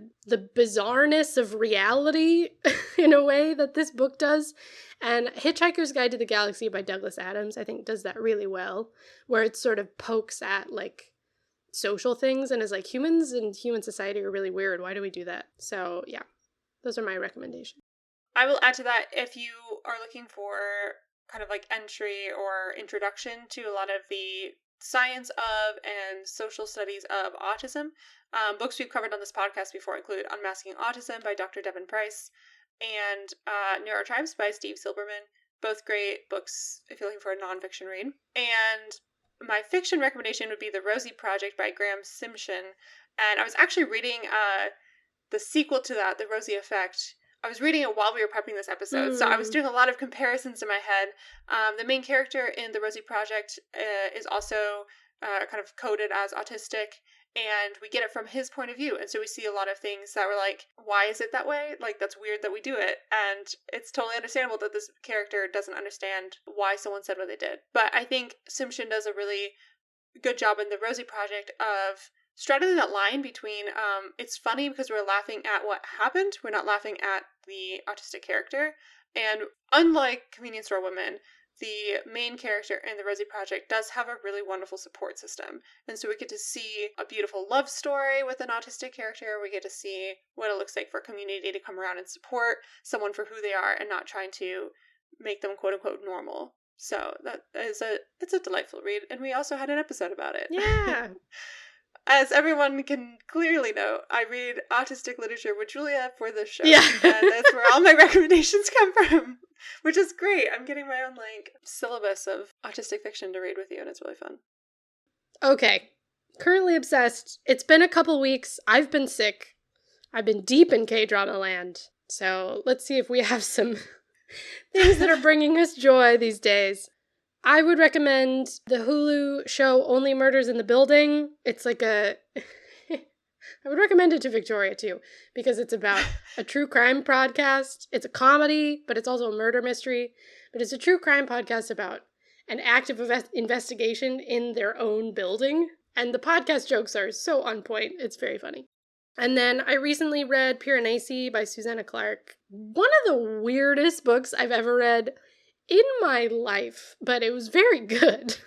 S3: bizarreness of reality in a way that this book does. And Hitchhiker's Guide to the Galaxy by Douglas Adams, I think, does that really well, where it sort of pokes at, like, social things and is like, humans and human society are really weird. Why do we do that? So, yeah, those are my recommendations.
S1: I will add to that, if you are looking for kind of like entry or introduction to a lot of the science of and social studies of autism, books we've covered on this podcast before include Unmasking Autism by Dr. Devin Price and Neurotypes by Steve Silberman. Both great books if you're looking for a nonfiction read. And my fiction recommendation would be The Rosie Project by Graham Simpson. And I was actually reading the sequel to that, The Rosie Effect. I was reading it while we were prepping this episode, so I was doing a lot of comparisons in my head. The main character in The Rosie Project is also kind of coded as autistic, and we get it from his point of view. And so we see a lot of things that were like, why is it that way? Like, that's weird that we do it. And it's totally understandable that this character doesn't understand why someone said what they did. But I think Simpson does a really good job in The Rosie Project of straddling that line between it's funny because we're laughing at what happened, we're not laughing at the autistic character. And unlike Convenience Store Women, the main character in The Rosie Project does have a really wonderful support system. And so we get to see a beautiful love story with an autistic character. We get to see what it looks like for a community to come around and support someone for who they are and not trying to make them quote unquote normal. So it's a delightful read, and we also had an episode about it.
S3: Yeah.
S1: As everyone can clearly know, I read autistic literature with Julia for this show.
S3: Yeah.
S1: And that's where all my recommendations come from, which is great. I'm getting my own, like, syllabus of autistic fiction to read with you, and it's really fun.
S3: Okay. Currently obsessed. It's been a couple weeks. I've been sick. I've been deep in K-drama land. So let's see if we have some things that are bringing us joy these days. I would recommend the Hulu show Only Murders in the Building. It's like I would recommend it to Victoria too, because it's about a true crime podcast. It's a comedy, but it's also a murder mystery. But it's a true crime podcast about an active investigation in their own building. And the podcast jokes are so on point. It's very funny. And then I recently read Piranesi by Susanna Clark. One of the weirdest books I've ever read in my life, but it was very good.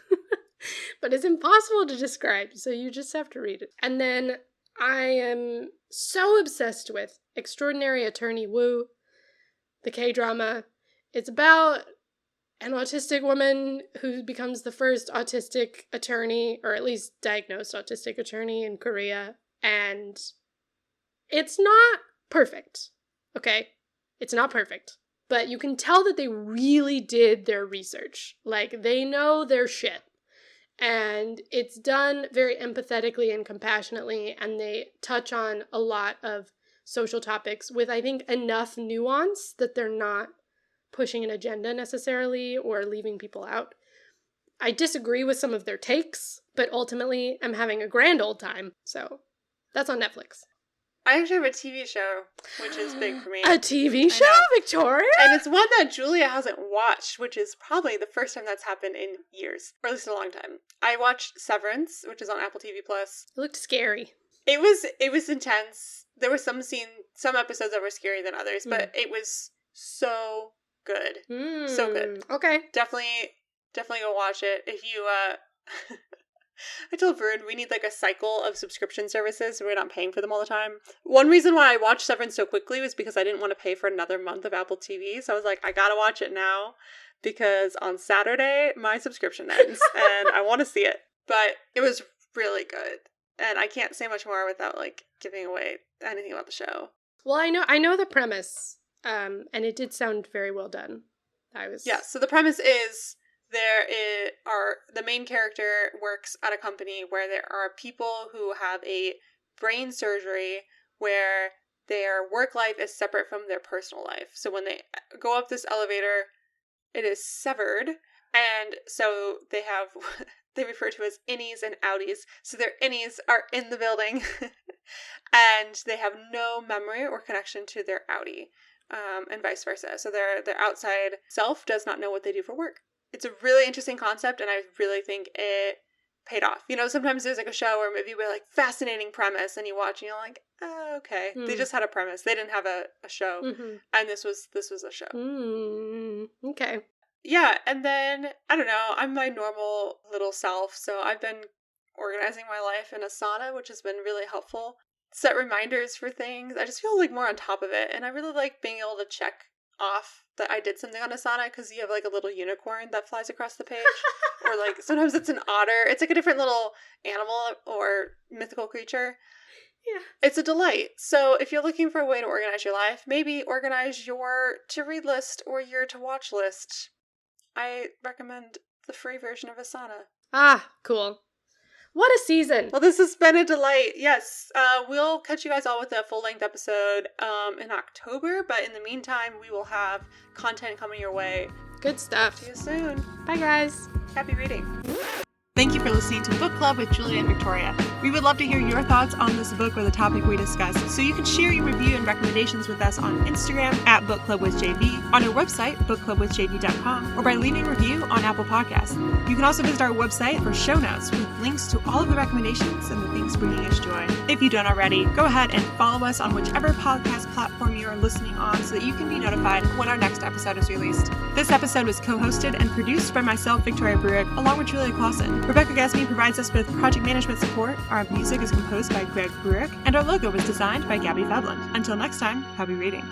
S3: But it's impossible to describe, so you just have to read it. And then I am so obsessed with Extraordinary Attorney Woo, the K-drama. It's about an autistic woman who becomes the first autistic attorney, or at least diagnosed autistic attorney in Korea. And it's not perfect, okay? It's not perfect. But you can tell that they really did their research. Like, they know their shit. And it's done very empathetically and compassionately, and they touch on a lot of social topics with, I think, enough nuance that they're not pushing an agenda necessarily or leaving people out. I disagree with some of their takes, but ultimately I'm having a grand old time. So that's on Netflix.
S1: I actually have a TV show, which is big for me.
S3: A TV show, Victoria?
S1: And it's one that Julia hasn't watched, which is probably the first time that's happened in years, or at least a long time. I watched Severance, which is on Apple TV+.
S3: It looked scary.
S1: It was intense. There were some episodes that were scarier than others, but it was so good. So good.
S3: Okay.
S1: Definitely go watch it. If you, I told Vern we need like a cycle of subscription services so we're not paying for them all the time. One reason why I watched Severance so quickly was because I didn't want to pay for another month of Apple TV. So I was like, I gotta watch it now because on Saturday my subscription ends and I want to see it. But it was really good. And I can't say much more without like giving away anything about the show.
S3: Well, I know the premise, and it did sound very well done.
S1: So the premise is the main character works at a company where there are people who have a brain surgery where their work life is separate from their personal life. So when they go up this elevator, it is severed. And so they have, they refer to as innies and outies. So their innies are in the building and they have no memory or connection to their outie, and vice versa. So their outside self does not know what they do for work. It's a really interesting concept, and I really think it paid off. You know, sometimes there's like a show or maybe with like fascinating premise and you watch and you're like, oh, okay. They just had a premise. They didn't have a show. And this was a show.
S3: Okay.
S1: Yeah, and then, I don't know, I'm my normal little self, so I've been organizing my life in Asana, which has been really helpful. Set reminders for things. I just feel like more on top of it, and I really like being able to check off that I did something on Asana, because you have like a little unicorn that flies across the page, or like sometimes it's an otter. It's like a different little animal or mythical creature.
S3: Yeah.
S1: It's a delight. So if you're looking for a way to organize your life, maybe organize your to-read list or your to-watch list. I recommend the free version of Asana.
S3: Ah, cool. What a season.
S1: Well, this has been a delight. Yes. We'll catch you guys all with a full-length episode in October, but in the meantime, we will have content coming your way.
S3: Good stuff.
S1: See you soon.
S3: Bye, guys.
S1: Happy reading. Thank you for listening to Book Club with Julia and Victoria. We would love to hear your thoughts on this book or the topic we discussed, so you can share your review and recommendations with us on Instagram at Book Club with JV, on our website, bookclubwithjv.com, or by leaving a review on Apple Podcasts. You can also visit our website for show notes with links to all of the recommendations and the things bringing us joy. If you don't already, go ahead and follow us on whichever podcast platform you are listening on so that you can be notified when our next episode is released. This episode was co-hosted and produced by myself, Victoria Bruick, along with Julia Clausen. Rebecca Gasme provides us with project management support. Our music is composed by Greg Bruick, and our logo was designed by Gabby Fabland. Until next time, happy reading.